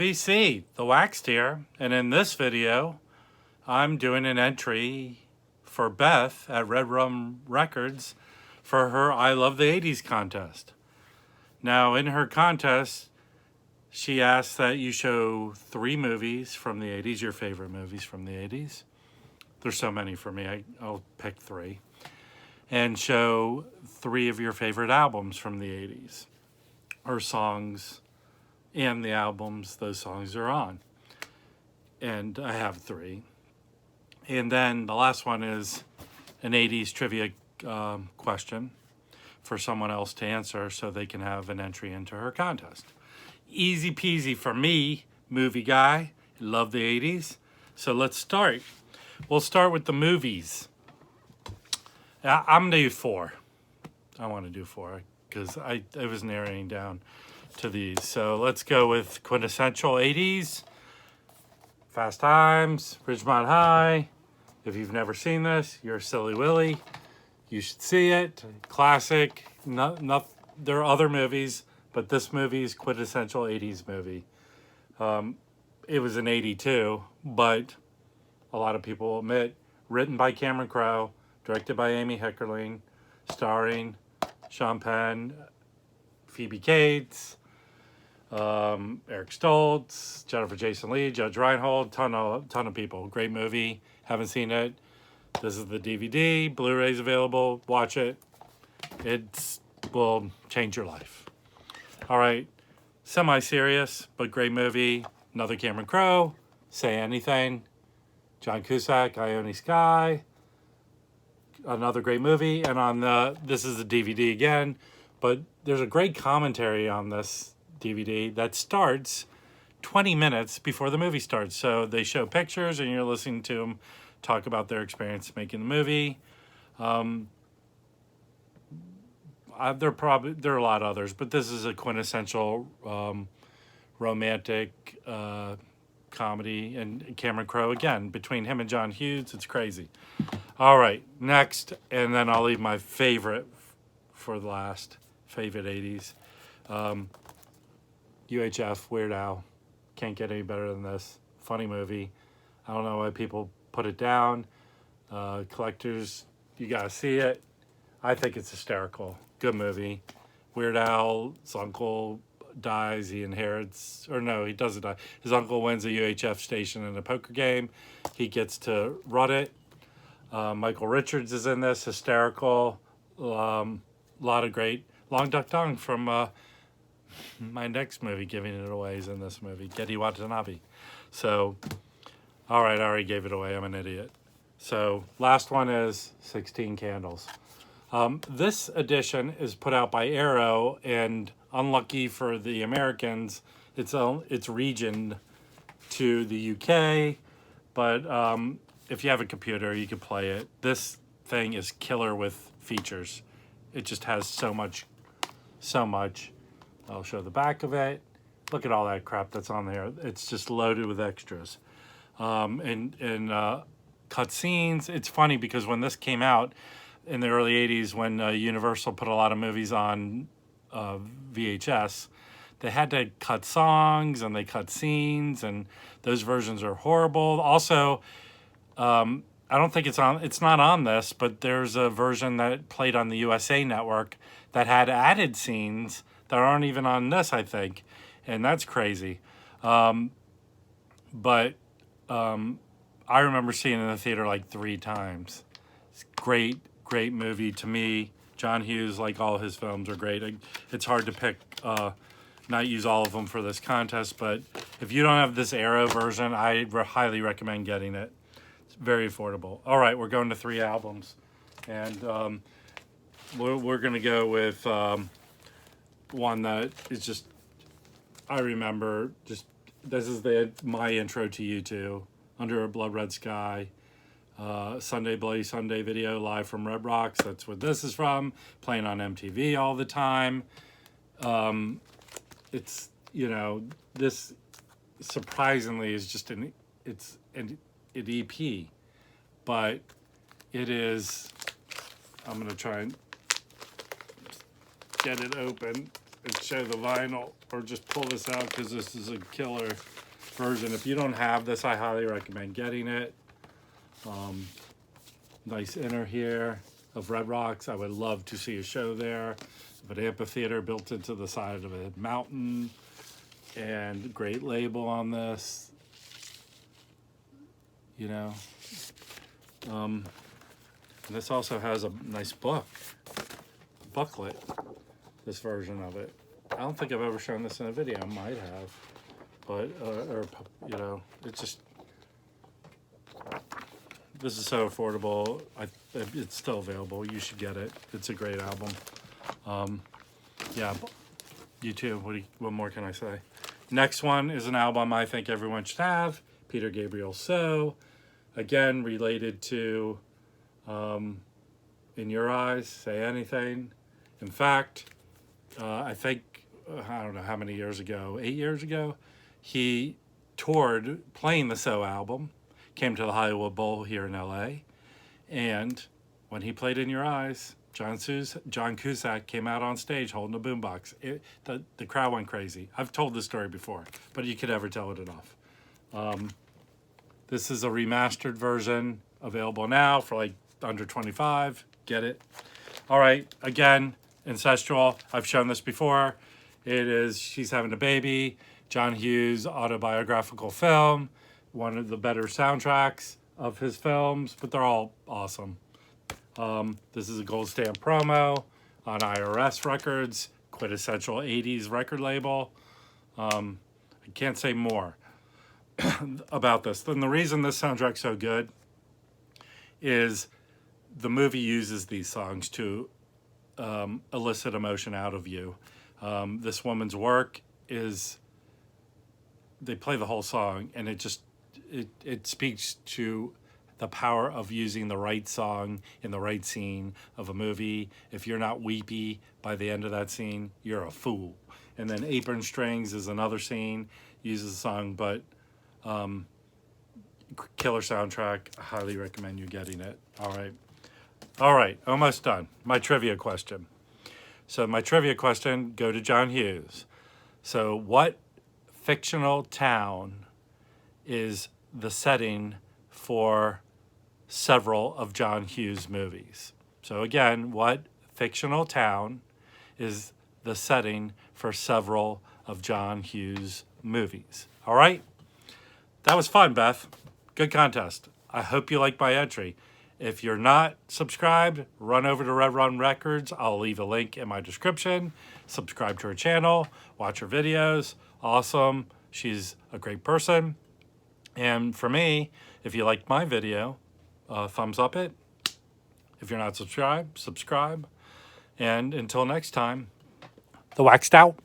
VC, the Waxed here, and in this video, I'm doing an entry for Beth at Redrum Records for her I Love the 80's contest. Now, in her contest, she asked that you show 3 movies from the 80's, your favorite movies from the 80's. There's so many for me, I'll pick 3. And show 3 of your favorite albums from the 80's, or songs and the albums those songs are on. And I have 3. And then the last one is an 80's trivia question for someone else to answer so they can have an entry into her contest. Easy peasy for me, movie guy. Love the 80's. So let's start. We'll start with the movies. I'm going to do 4. I want to do 4 because I was narrowing down to these. So let's go with quintessential 80's. Fast Times, Bridgemont High. If you've never seen this, you're a silly willy. You should see it. Classic. There are other movies, but this movie is quintessential 80's movie. It was in 82, but a lot of people admit, written by Cameron Crowe, directed by Amy Heckerling, starring Sean Penn, Phoebe Cates, Eric Stoltz, Jennifer Jason Leigh, Judge Reinhold, ton of people. Great movie. Haven't seen it. This is the DVD. Blu-ray's available. Watch it. It will change your life. All right. Semi-serious, but great movie. Another Cameron Crowe. Say Anything. John Cusack, Ione Skye. Another great movie. And this is the DVD again, but there's a great commentary on this DVD that starts 20 minutes before the movie starts. So they show pictures and you're listening to them talk about their experience making the movie. There are a lot of others, but this is a quintessential romantic comedy, and Cameron Crowe again, between him and John Hughes, it's crazy. All right, next, and then I'll leave my favorite for the last, favorite 80's. UHF, Weird Al. Can't get any better than this. Funny movie. I don't know why people put it down. Collectors, you gotta see it. I think it's hysterical. Good movie. Weird Al's uncle dies. He inherits, or no, he doesn't die. His uncle wins a UHF station in a poker game. He gets to run it. Michael Richards is in this. Hysterical. Lot of great. Long Duck Dong from my next movie, Giving It Away, is in this movie. Getty Watanabe. So, all right, I already gave it away. I'm an idiot. So, last one is 16 Candles. This edition is put out by Arrow, and unlucky for the Americans, it's regioned to the UK. But if you have a computer, you can play it. This thing is killer with features. It just has so much. I'll show the back of it. Look at all that crap that's on there. It's just loaded with extras. And cut scenes. It's funny because when this came out in the early 80's, when Universal put a lot of movies on VHS, they had to cut songs and they cut scenes, and those versions are horrible. Also, I don't think it's not on this, but there's a version that played on the USA Network that had added scenes that aren't even on this, I think, and that's crazy. But I remember seeing it in the theater like 3 times. It's great movie to me. John Hughes, like all his films, are great. It's hard to pick, not use all of them for this contest, but if you don't have this Arrow version, I highly recommend getting it. It's very affordable. All right, we're going to 3 albums, and we're going to go with one that is just, I remember, just, this is my intro to U2, Under a Blood Red Sky, Sunday Bloody Sunday video live from Red Rocks. That's what this is from, playing on MTV all the time. It's, this surprisingly is just an EP, but it is, I'm going to try and get it open. and show the vinyl, or just pull this out because this is a killer version. If you don't have this, I highly recommend getting it. Nice inner here of Red Rocks. I would love to see a show there. An amphitheater built into the side of a mountain, and great label on this. You know, and this also has a nice booklet. This version of it. I don't think I've ever shown this in a video. I might have, but you know, it's just. This is so affordable. It's still available. You should get it. It's a great album. Yeah, you too. What more can I say? Next one is an album I think everyone should have. Peter Gabriel So. Again, related to In Your Eyes, Say Anything. In fact, I think, I don't know how many years ago, 8 years ago, he toured playing the So album. Came to the Hollywood Bowl here in LA, and when he played In Your Eyes, John Cusack came out on stage holding a boombox. The crowd went crazy. I've told this story before, but you could never tell it enough. This is a remastered version available now for like under 25. Get it? All right, again, Ancestral. I've shown this before. It is She's Having a Baby, John Hughes' autobiographical film. One of the better soundtracks of his films, but they're all awesome. This is a gold stamp promo on IRS Records, quintessential 80s record label. I can't say more about this. And the reason this soundtrack's so good is the movie uses these songs to elicit emotion out of you. This woman's work is, they play the whole song, and it speaks to the power of using the right song in the right scene of a movie. If you're not weepy by the end of that scene, you're a fool. And then Apron Strings is another scene, uses the song, but killer soundtrack. I highly recommend you getting it. All right, almost done. My trivia question. So my trivia question, go to John Hughes. So what fictional town is the setting for several of John Hughes' movies? So again, what fictional town is the setting for several of John Hughes' movies? All right? That was fun, Beth. Good contest. I hope you like my entry. If you're not subscribed, run over to Redrum Records. I'll leave a link in my description. Subscribe to her channel. Watch her videos. Awesome. She's a great person. And for me, if you liked my video, thumbs up it. If you're not subscribed, subscribe. And until next time, the Waxed out.